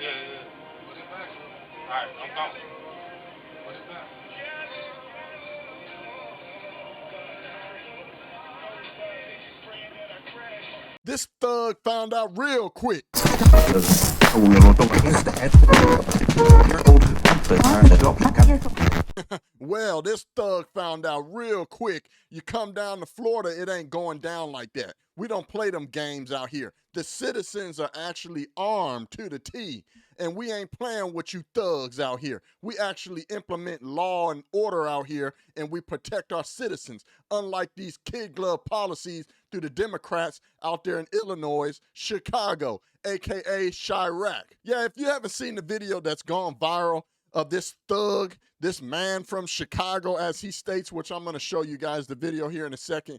Yeah, yeah. Put it back. Alright, I'm gone. Put it back. This thug found out real quick. Well, this thug found out real quick. You come down to Florida, it ain't going down like that. We don't play them games out here. The citizens are actually armed to the T, and we ain't playing with you thugs out here. We actually implement law and order out here, and we protect our citizens, unlike these kid glove policies through the Democrats out there in Illinois, Chicago, aka Chirac. Yeah, if you haven't seen the video that's gone viral of this thug, this man from Chicago, as he states, which I'm going to show you guys the video here in a second.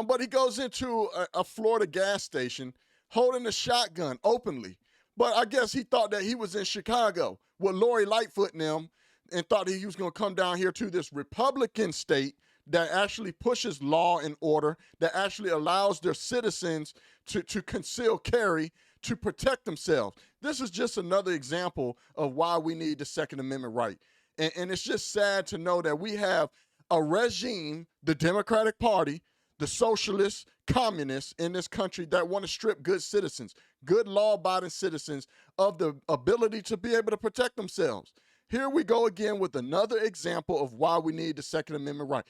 But he goes into a Florida gas station holding a shotgun openly. But I guess he thought that he was in Chicago with Lori Lightfoot and them, and thought he was going to come down here to this Republican state that actually pushes law and order, that actually allows their citizens to conceal carry, to protect themselves. This is just another example of why we need the Second Amendment right. And it's just sad to know that we have a regime, the Democratic Party, the socialists, communists in this country that want to strip good citizens, good law-abiding citizens, of the ability to be able to protect themselves. Here we go again with another example of why we need the Second Amendment right.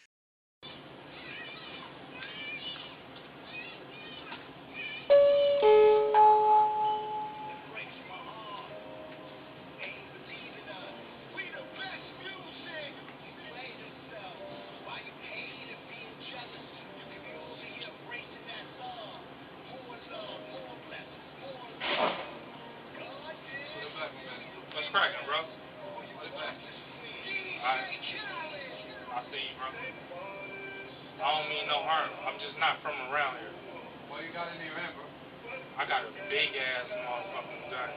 What's cracking, bro? Put it back. Alright. I see you, bro. I don't mean no harm. I'm just not from around here. What you got in your hand, bro? I got a big ass motherfucking gun.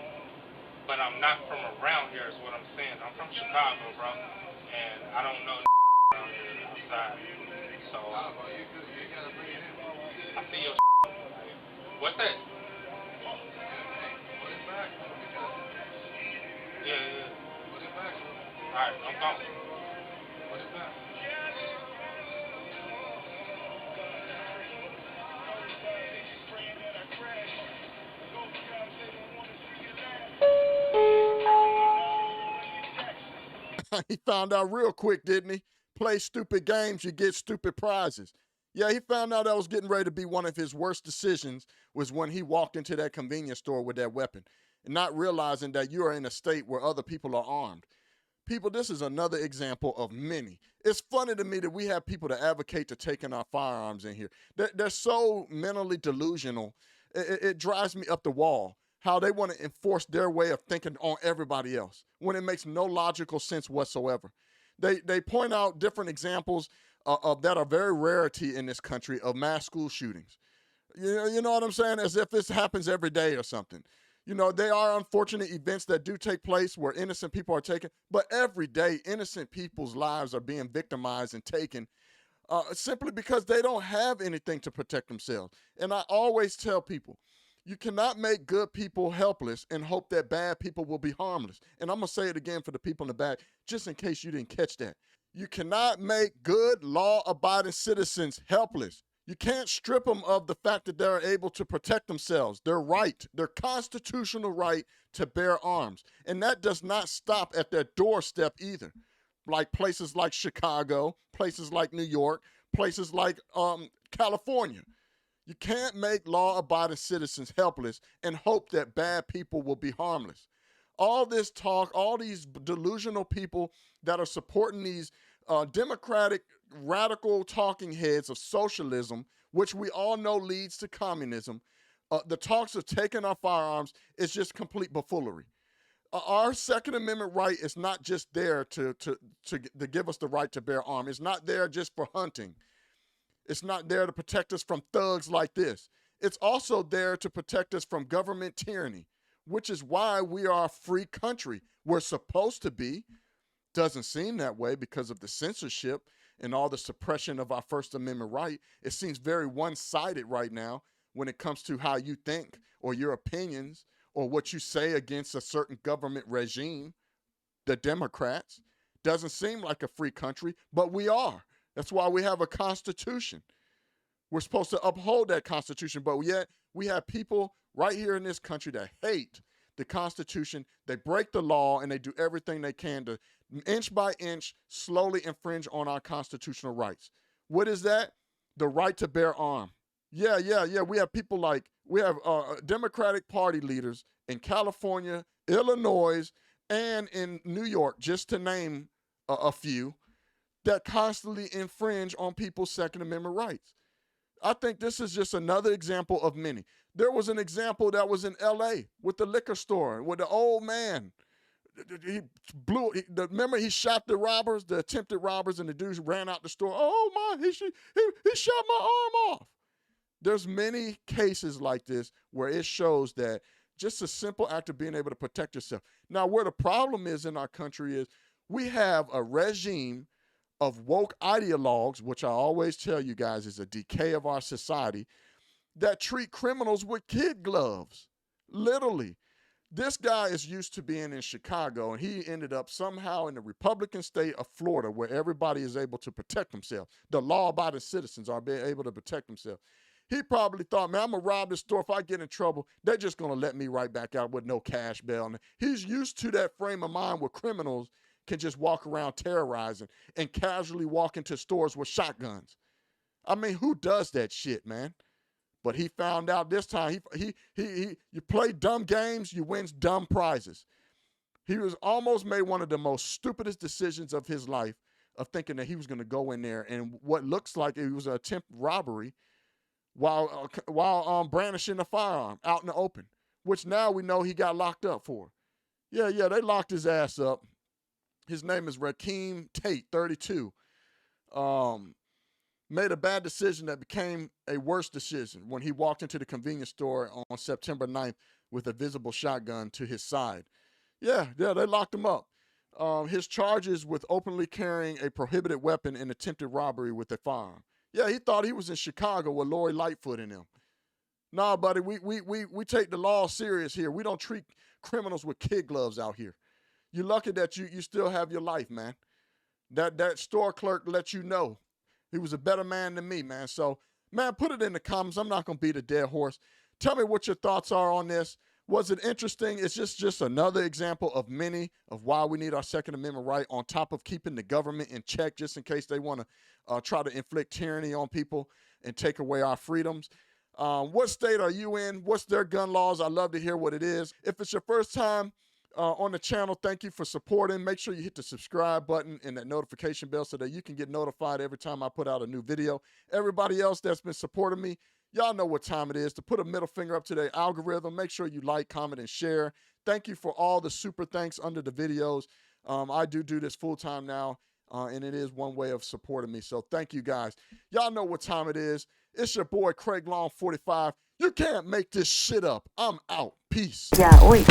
But I'm not from around here is what I'm saying. I'm from Chicago, bro. And I don't know around here outside. So you gotta bring it in. I see your what's that? Put it back. Yeah, yeah. Put it back. Alright, I'm gone. Put it back. He found out real quick, didn't he? Play stupid games, you get stupid prizes. Yeah, he found out that was getting ready to be one of his worst decisions was when he walked into that convenience store with that weapon and not realizing that you are in a state where other people are armed. People, this is another example of many. It's funny to me that we have people that advocate to taking our firearms in here. They're so mentally delusional. It drives me up the wall how they want to enforce their way of thinking on everybody else when it makes no logical sense whatsoever. They point out different examples of that are very rarity in this country of mass school shootings. You know what I'm saying? As if this happens every day or something. You know, they are unfortunate events that do take place where innocent people are taken, but every day innocent people's lives are being victimized and taken simply because they don't have anything to protect themselves. And I always tell people, you cannot make good people helpless and hope that bad people will be harmless. And I'm going to say it again for the people in the back, just in case you didn't catch that. You cannot make good law-abiding citizens helpless. You can't strip them of the fact that they're able to protect themselves, their right, their constitutional right to bear arms. And that does not stop at their doorstep either. Like places like Chicago, places like New York, places like California. You can't make law-abiding citizens helpless and hope that bad people will be harmless. All this talk, all these delusional people that are supporting these democratic radical talking heads of socialism, which we all know leads to communism, the talks of taking our firearms is just complete buffoonery. Our Second Amendment right is not just there to give us the right to bear arms. It's not there just for hunting. It's not there to protect us from thugs like this. It's also there to protect us from government tyranny, which is why we are a free country. We're supposed to be. Doesn't seem that way because of the censorship and all the suppression of our First Amendment right. It seems very one-sided right now when it comes to how you think or your opinions or what you say against a certain government regime, the Democrats. Doesn't seem like a free country, but we are. That's why we have a constitution. We're supposed to uphold that constitution, but yet we have people right here in this country that hate the Constitution. They break the law and they do everything they can to inch by inch slowly infringe on our constitutional rights. What is that? The right to bear arms. Yeah. We have people like, we have Democratic Party leaders in California, Illinois, and in New York, just to name a few, that constantly infringe on people's Second Amendment rights. I think this is just another example of many. There was an example that was in L.A. with the liquor store, with the old man. Remember he shot the robbers, the attempted robbers, and the dudes ran out the store. Oh my, he shot my arm off. There's many cases like this where it shows that just a simple act of being able to protect yourself. Now, where the problem is in our country is we have a regime of woke ideologues, which I always tell you guys is a decay of our society, that treat criminals with kid gloves. Literally. This guy is used to being in Chicago, and he ended up somehow in the Republican state of Florida, where everybody is able to protect themselves. The law-abiding citizens are being able to protect themselves. He probably thought, man, I'm going to rob this store. If I get in trouble, they're just going to let me right back out with no cash bail. And he's used to that frame of mind where criminals can just walk around terrorizing and casually walk into stores with shotguns. I mean, who does that shit, man? But he found out this time, you play dumb games, you win dumb prizes. He was almost made one of the most stupidest decisions of his life of thinking that he was going to go in there and what looks like it was an attempted robbery while brandishing a firearm out in the open, which now we know he got locked up for. Yeah, they locked his ass up. His name is Rakim Tate, 32. Made a bad decision that became a worse decision when he walked into the convenience store on September 9th with a visible shotgun to his side. Yeah, they locked him up. His charges with openly carrying a prohibited weapon and attempted robbery with a firearm. Yeah, he thought he was in Chicago with Lori Lightfoot in him. Nah, buddy, we take the law serious here. We don't treat criminals with kid gloves out here. You're lucky that you still have your life, man. That store clerk let you know. He was a better man than me, man. So, man, put it in the comments. I'm not going to beat a dead horse. Tell me what your thoughts are on this. Was it interesting? It's just another example of many of why we need our Second Amendment right, on top of keeping the government in check just in case they want to try to inflict tyranny on people and take away our freedoms. What state are you in? What's their gun laws? I'd love to hear what it is. If it's your first time on the channel, thank you for supporting. Make sure you hit the subscribe button and that notification bell so that you can get notified every time I put out a new video. Everybody else that's been supporting me, y'all know what time it is to put a middle finger up to the algorithm. Make sure you like, comment, and share. Thank you for all the super thanks under the videos. I do this full time now, and it is one way of supporting me. So thank you guys. Y'all know what time it is. It's your boy Craig Long 45. You can't make this shit up. I'm out. Peace. Yeah, oi.